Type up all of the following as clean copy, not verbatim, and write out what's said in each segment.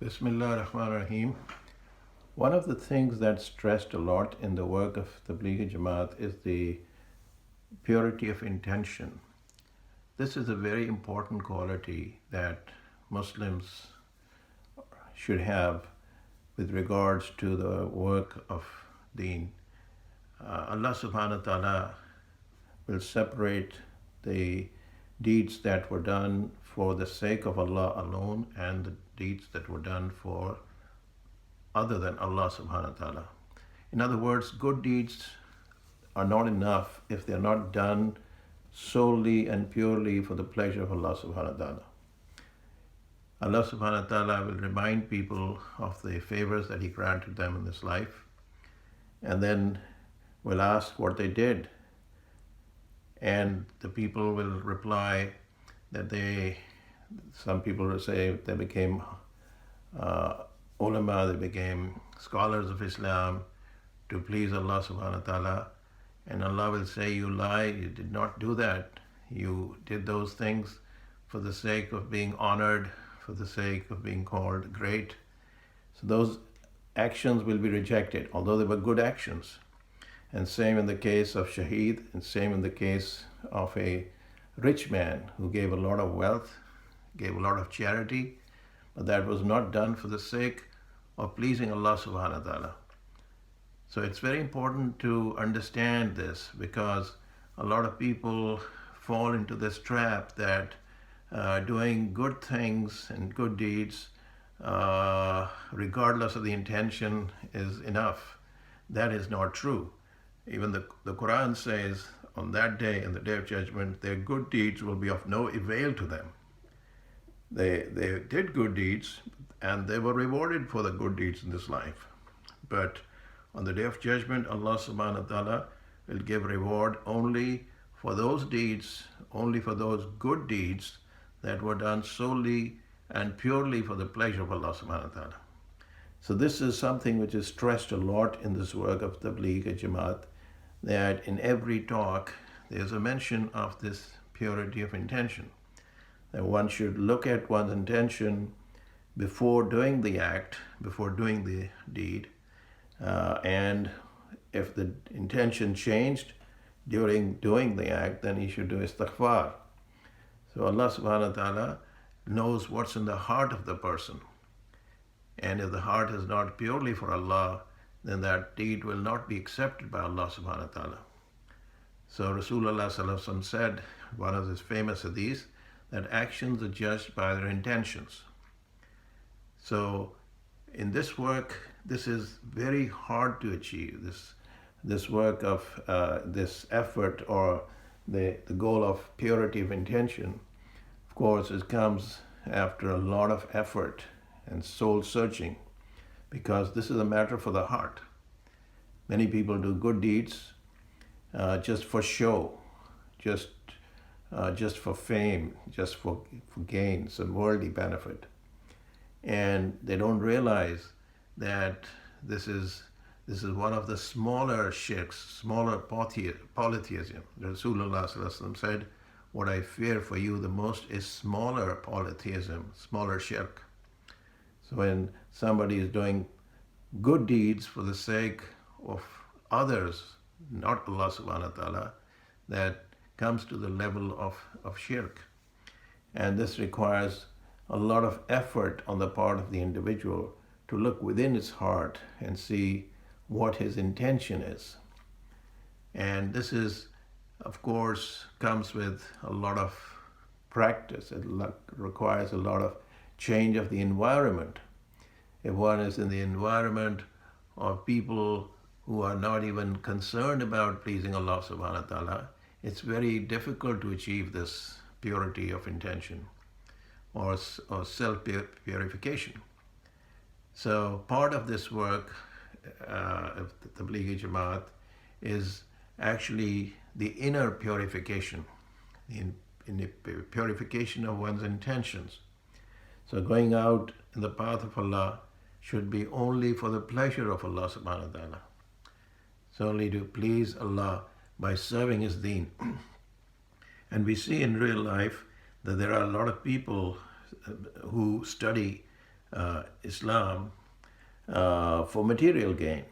Bismillah ar-Rahman ar-Rahim. One of the things that's stressed a lot in the work of Tabligh Jamaat is the purity of intention. This is a very important quality that Muslims should have with regards to the work of Deen. Allah subhanahu wa ta'ala will separate the deeds that were done for the sake of Allah alone and the deeds that were done for other than Allah subhanahu wa ta'ala. In other words, good deeds are not enough if they're not done solely and purely for the pleasure of Allah subhanahu wa ta'ala. Allah subhanahu wa ta'ala will remind people of the favors that He granted them in this life and then will ask what they did. And the people will reply that some people will say they became ulama, they became scholars of Islam to please Allah subhanahu wa ta'ala. And Allah will say, you lie, you did not do that. You did those things for the sake of being honored, for the sake of being called great. So those actions will be rejected, although they were good actions. And same in the case of Shaheed, and same in the case of a rich man who gave a lot of wealth, gave a lot of charity, but that was not done for the sake of pleasing Allah subhanahu wa ta'ala. So it's very important to understand this because a lot of people fall into this trap that doing good things and good deeds, regardless of the intention, is enough. That is not true. Even the Quran says on that day, in the day of judgment, their good deeds will be of no avail to them. They did good deeds and they were rewarded for the good deeds in this life. But on the day of judgment, Allah subhanahu wa ta'ala will give reward only for those deeds, only for those good deeds that were done solely and purely for the pleasure of Allah subhanahu wa ta'ala. So this is something which is stressed a lot in this work of Tabligh Jamaat, that in every talk there's a mention of this purity of intention, that one should look at one's intention before doing the act, before doing the deed, and if the intention changed during doing the act, then he should do istighfar. So Allah subhanahu wa ta'ala knows what's in the heart of the person. And if the heart is not purely for Allah, then that deed will not be accepted by Allah subhanahu wa ta'ala. So Rasulullah sallallahu alaihi wasallam said, one of his famous hadiths, that actions are judged by their intentions. So in this work, this is very hard to achieve. This work of this effort or the goal of purity of intention, of course, it comes after a lot of effort and soul searching, because this is a matter for the heart. Many people do good deeds just for show, just for fame, just for gain, some worldly benefit. And they don't realize that this is one of the smaller shirks, smaller polytheism. Rasulullah sallallahu alaihi wasallam said, what I fear for you the most is smaller polytheism, smaller shirk. So when somebody is doing good deeds for the sake of others, not Allah subhanahu wa ta'ala, that comes to the level of shirk. And this requires a lot of effort on the part of the individual to look within his heart and see what his intention is. And this is, of course, comes with a lot of practice. It requires a lot of change of the environment. If one is in the environment of people who are not even concerned about pleasing Allah subhanahu wa ta'ala, it's very difficult to achieve this purity of intention or self-purification. So part of this work of the Tabligh Jamaat is actually the inner purification, in the purification of one's intentions. So going out in the path of Allah should be only for the pleasure of Allah subhanahu wa ta'ala. So only to please Allah by serving His deen. And we see in real life that there are a lot of people who study Islam for material gain.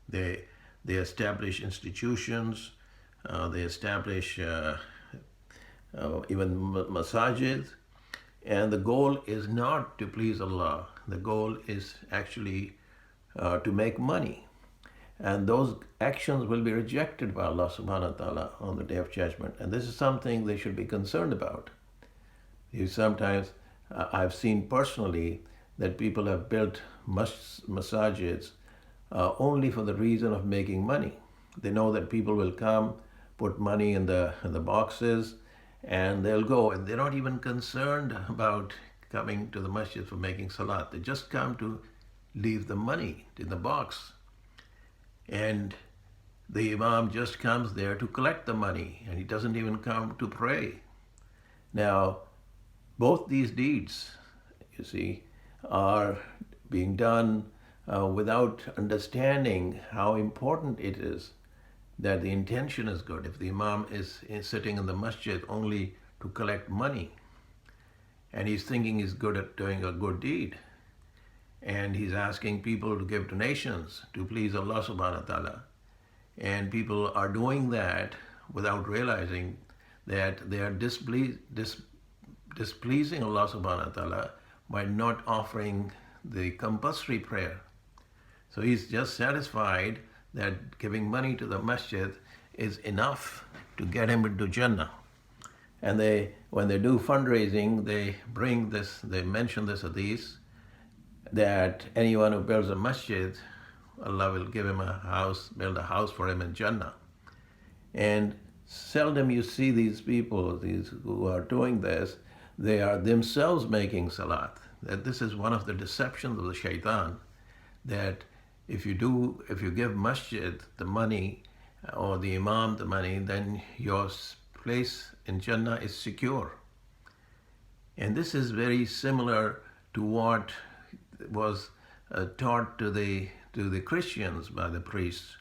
They they establish institutions. They establish even masajid, and the goal is not to please Allah. The goal is actually to make money. And those actions will be rejected by Allah subhanahu wa ta'ala on the day of judgment. And this is something they should be concerned about. Sometimes I've seen personally that people have built masajids only for the reason of making money. They know that people will come, put money in the boxes, and they'll go. And they're not even concerned about coming to the masjid for making salat. They just come to leave the money in the box. And the imam just comes there to collect the money, and he doesn't even come to pray. Now, both these deeds, you see, are being done without understanding how important it is that the intention is good. If the imam is sitting in the masjid only to collect money, and he's thinking he's good at doing a good deed, and he's asking people to give donations to please Allah subhanahu wa ta'ala, and people are doing that without realizing that they are displeasing Allah subhanahu wa ta'ala by not offering the compulsory prayer. So he's just satisfied that giving money to the masjid is enough to get him into Jannah. And when they do fundraising, they mention this hadith, that anyone who builds a masjid, Allah will give him a house, build a house for him in Jannah. And seldom you see these people, these who are doing this, they are themselves making salat. That this is one of the deceptions of the shaitan, that if you give masjid the money or the imam the money, then your place in Jannah is secure. And this is very similar to what was taught to the Christians by the priests,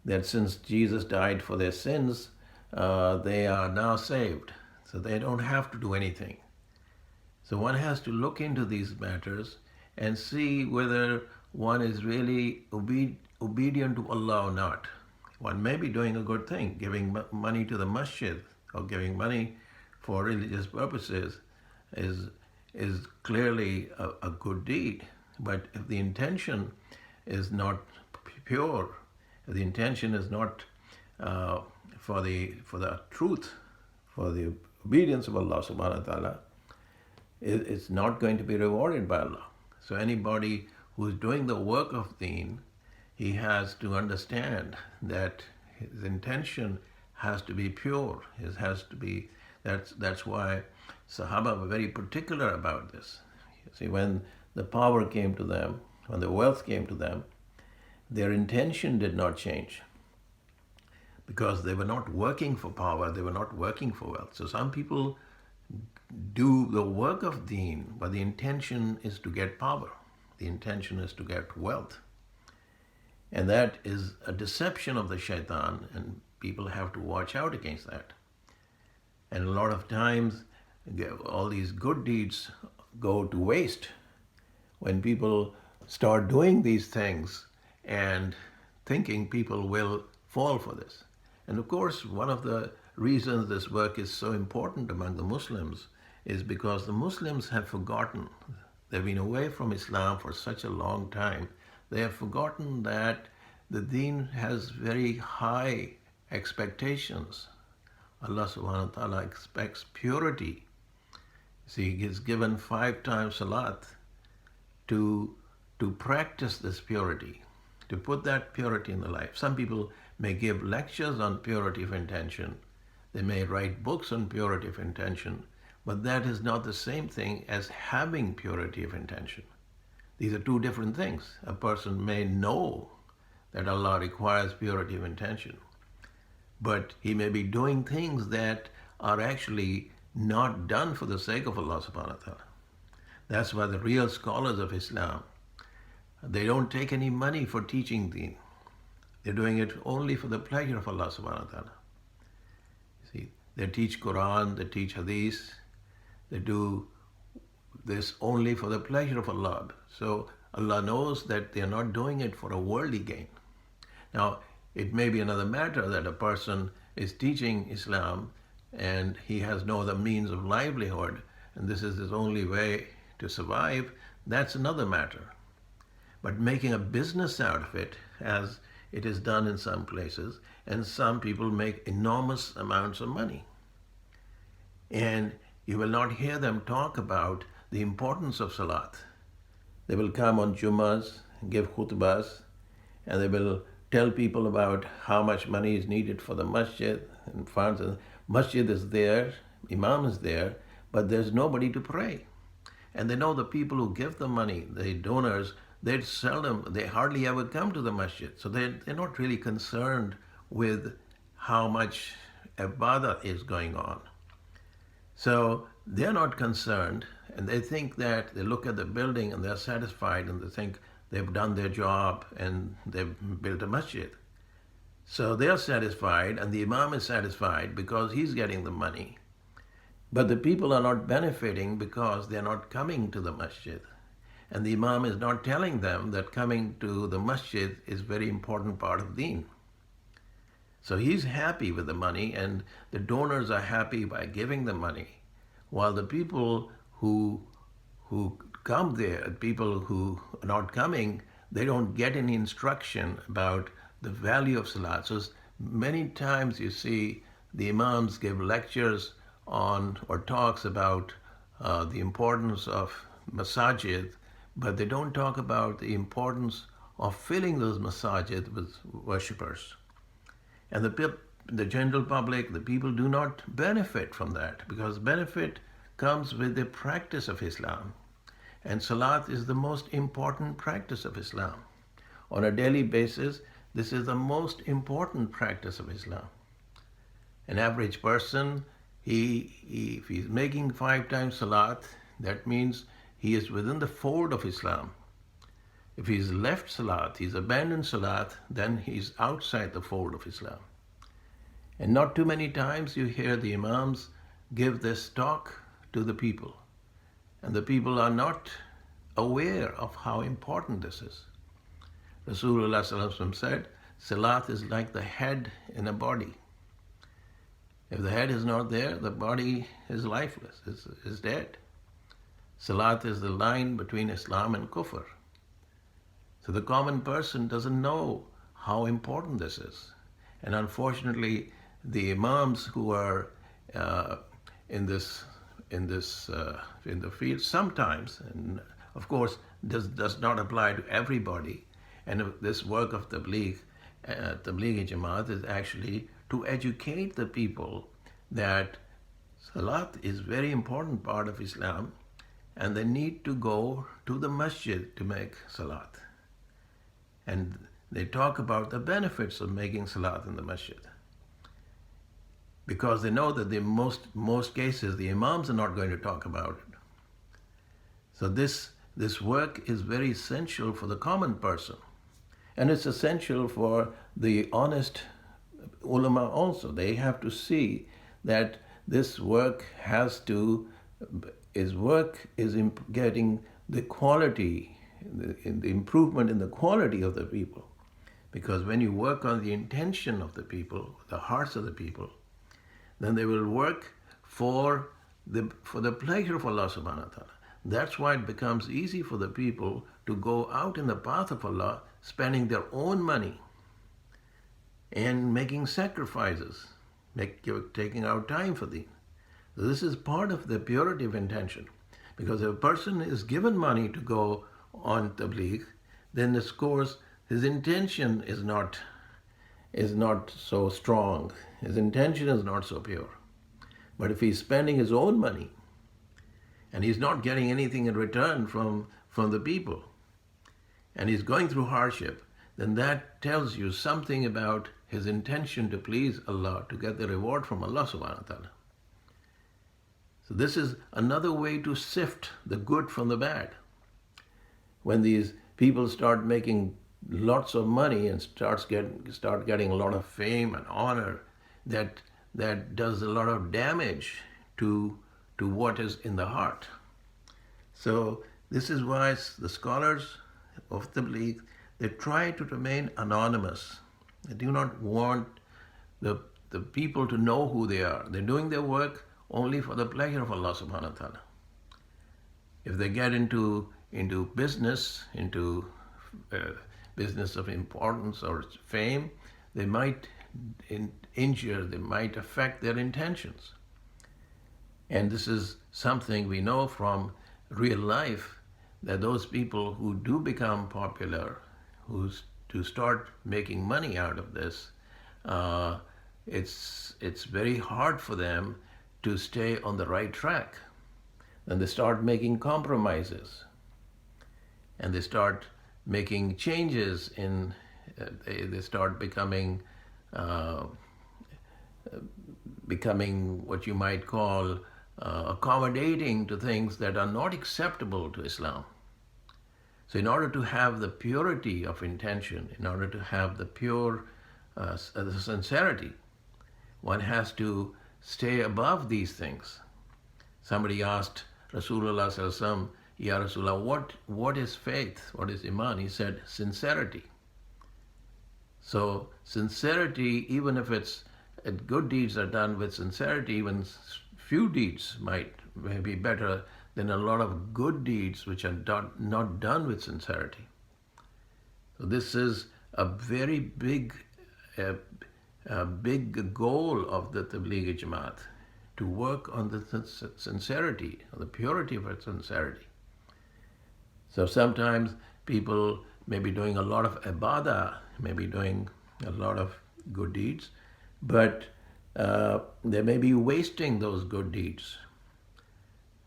that since Jesus died for their sins, they are now saved. So they don't have to do anything. So one has to look into these matters and see whether one is really obedient to Allah or not. One may be doing a good thing, giving money to the masjid or giving money for religious purposes is clearly a good deed. But if the intention is not pure, if the intention is not for the truth, for the obedience of Allah subhanahu wa ta'ala, it's not going to be rewarded by Allah. So anybody who is doing the work of deen, he has to understand that his intention has to be pure. It has to be. That's why Sahaba were very particular about this. You see, when the power came to them, when the wealth came to them, their intention did not change, because they were not working for power, they were not working for wealth. So some people do the work of deen, but the intention is to get power. The intention is to get wealth. And that is a deception of the shaitan, and people have to watch out against that. And a lot of times, all these good deeds go to waste when people start doing these things and thinking people will fall for this. And of course, one of the reasons this work is so important among the Muslims is because the Muslims have forgotten. They've been away from Islam for such a long time. They have forgotten that the deen has very high expectations. Allah subhanahu wa ta'ala expects purity. See, He's given 5 times salat to practice this purity, to put that purity in the life. Some people may give lectures on purity of intention. They may write books on purity of intention, but that is not the same thing as having purity of intention. These are two different things. A person may know that Allah requires purity of intention, but he may be doing things that are actually not done for the sake of Allah subhanahu wa ta'ala. That's why the real scholars of Islam, they don't take any money for teaching deen. They're doing it only for the pleasure of Allah subhanahu wa ta'ala. See, they teach Quran, they teach Hadith, they do this only for the pleasure of Allah. So Allah knows that they are not doing it for a worldly gain. Now, it may be another matter that a person is teaching Islam and he has no other means of livelihood, and this is his only way to survive. That's another matter. But making a business out of it, as it is done in some places, and some people make enormous amounts of money. And you will not hear them talk about the importance of Salat. They will come on Jummahs, give khutbahs, and they will tell people about how much money is needed for the masjid and funds. Masjid is there, Imam is there, but there's nobody to pray. And they know the people who give the money, the donors, they hardly ever come to the masjid. So they're not really concerned with how much ibadah is going on. So they're not concerned, and they think that they look at the building and they're satisfied, and they think they've done their job and they've built a masjid. So they're satisfied, and the Imam is satisfied because he's getting the money. But the people are not benefiting because they're not coming to the masjid. And the Imam is not telling them that coming to the masjid is a very important part of deen. So he's happy with the money, and the donors are happy by giving the money, while the people who come there, people who are not coming, they don't get any instruction about the value of Salat. So many times you see the Imams give lectures on or talks about the importance of masajid, but they don't talk about the importance of filling those masajid with worshippers. And the general public, the people do not benefit from that, because benefit comes with the practice of Islam. And Salat is the most important practice of Islam. On a daily basis, this is the most important practice of Islam. An average person, if he's making 5 times Salat, that means he is within the fold of Islam. If he's left Salat, he's abandoned Salat, then he's outside the fold of Islam. And not too many times you hear the Imams give this talk to the people. And the people are not aware of how important this is. Rasulullah said, Salat is like the head in a body. If the head is not there, the body is lifeless, is dead. Salat is the line between Islam and Kufr. So the common person doesn't know how important this is. And unfortunately, the Imams who are in the field sometimes, and of course does not apply to everybody. And this work of Tabligh Jamaat is actually to educate the people that Salat is a very important part of Islam, and they need to go to the masjid to make Salat. And they talk about the benefits of making Salat in the masjid, because they know that in most cases the Imams are not going to talk about it. So this work is very essential for the common person, and it's essential for the honest ulama also. They have to see that this work is getting the quality, the improvement in the quality of the people. Because when you work on the intention of the people, the hearts of the people, then they will work for the pleasure of Allah subhanahu wa ta'ala. That's why it becomes easy for the people to go out in the path of Allah, spending their own money and making sacrifices, taking out time for thee. So this is part of the purity of intention. Because if a person is given money to go on Tabligh, then of course his intention is not so strong. His intention is not so pure. But if he's spending his own money and he's not getting anything in return from the people, and he's going through hardship, then that tells you something about his intention to please Allah, to get the reward from Allah subhanahu wa ta'ala. So this is another way to sift the good from the bad. When these people start making lots of money and start getting a lot of fame and honor, that does a lot of damage to what is in the heart. So this is why the scholars of Tabligh, they try to remain anonymous. They do not want the, the people to know who they are. They're doing their work only for the pleasure of Allah subhanahu wa ta'ala. If they get into business, into business of importance or fame, they might injure, they might affect their intentions. And this is something we know from real life, that those people who do become popular, who to start making money out of this, it's very hard for them to stay on the right track. And they start making compromises, and they start making changes in. They start becoming what you might call accommodating to things that are not acceptable to Islam. So in order to have the purity of intention, in order to have the pure the sincerity, one has to stay above these things. Somebody asked Rasulullah sallallahu alaihi wasallam, Ya Rasulullah, what is faith? What is Iman? He said, sincerity. So sincerity, even if it's good deeds are done with sincerity, even few deeds may be better than a lot of good deeds which are not done with sincerity. So this is a very big goal of the Tabligh Jamaat, to work on the sincerity, on the purity of its sincerity. So sometimes people may be doing a lot of ibadah, may be doing a lot of good deeds, but they may be wasting those good deeds.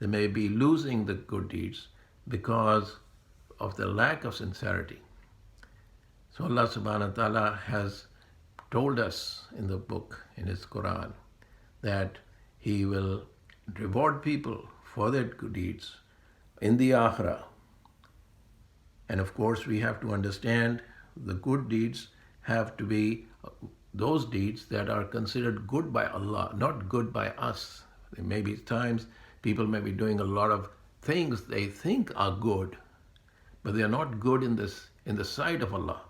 They may be losing the good deeds because of the lack of sincerity. So Allah subhanahu wa ta'ala has told us in the book, in His Quran, that He will reward people for their good deeds in the Akhirah. And of course, we have to understand the good deeds have to be those deeds that are considered good by Allah, not good by us. There may be times people may be doing a lot of things they think are good, but they are not good in the sight of Allah.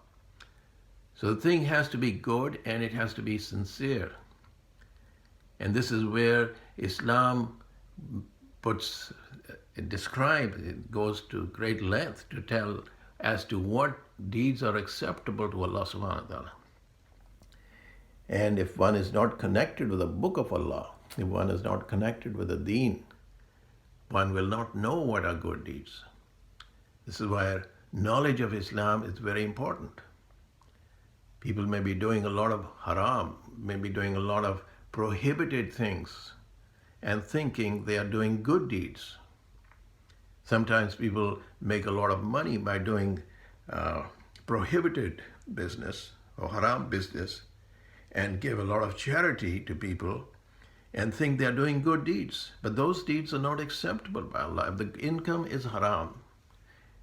So the thing has to be good, and it has to be sincere. And this is where Islam describes, it goes to great length to tell as to what deeds are acceptable to Allah subhanahu wa ta'ala. And if one is not connected with the book of Allah, if one is not connected with the deen, one will not know what are good deeds. This is why knowledge of Islam is very important. People may be doing a lot of haram, may be doing a lot of prohibited things, and thinking they are doing good deeds. Sometimes people make a lot of money by doing prohibited business or haram business, and give a lot of charity to people and think they are doing good deeds. But those deeds are not acceptable by Allah. If the income is haram,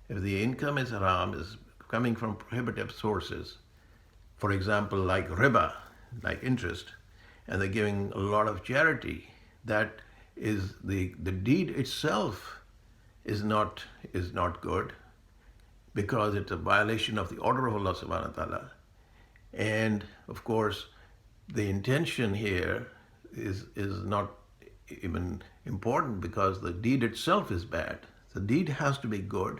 if the income is haram, is coming from prohibitive sources, for example, like riba, like interest, and they're giving a lot of charity, that is the deed itself is not good, because it's a violation of the order of Allah subhanahu wa ta'ala. And of course, the intention here is not even important, because the deed itself is bad. The deed has to be good,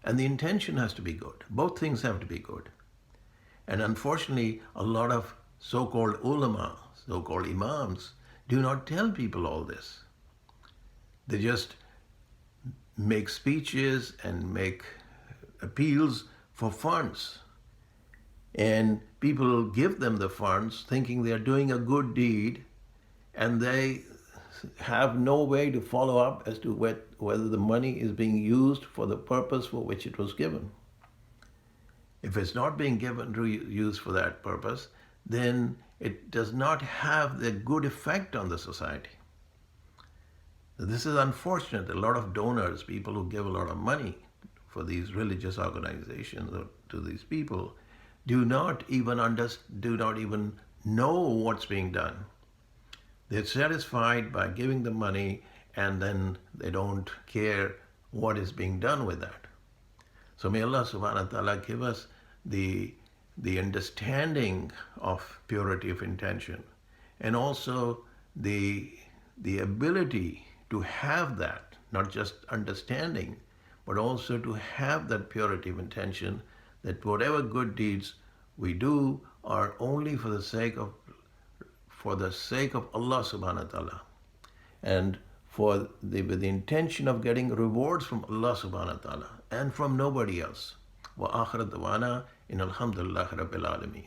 and the intention has to be good. Both things have to be good. And unfortunately, a lot of so-called ulama, so-called imams, do not tell people all this. They just make speeches and make appeals for funds. And people give them the funds thinking they are doing a good deed, and they have no way to follow up as to whether the money is being used for the purpose for which it was given. If it's not being given to use for that purpose, then it does not have the good effect on the society. This is unfortunate. A lot of donors, people who give a lot of money for these religious organizations or to these people, do not even know what's being done. They're satisfied by giving the money, and then they don't care what is being done with that. So may Allah subhanahu wa ta'ala give us the understanding of purity of intention, and also the ability to have that, not just understanding, but also to have that purity of intention, that whatever good deeds we do are only for the sake of Allah subhanahu wa ta'ala, and with the intention of getting rewards from Allah subhanahu wa ta'ala and from nobody else. Wa akhir dawana in alhamdulillah rabbil alameen.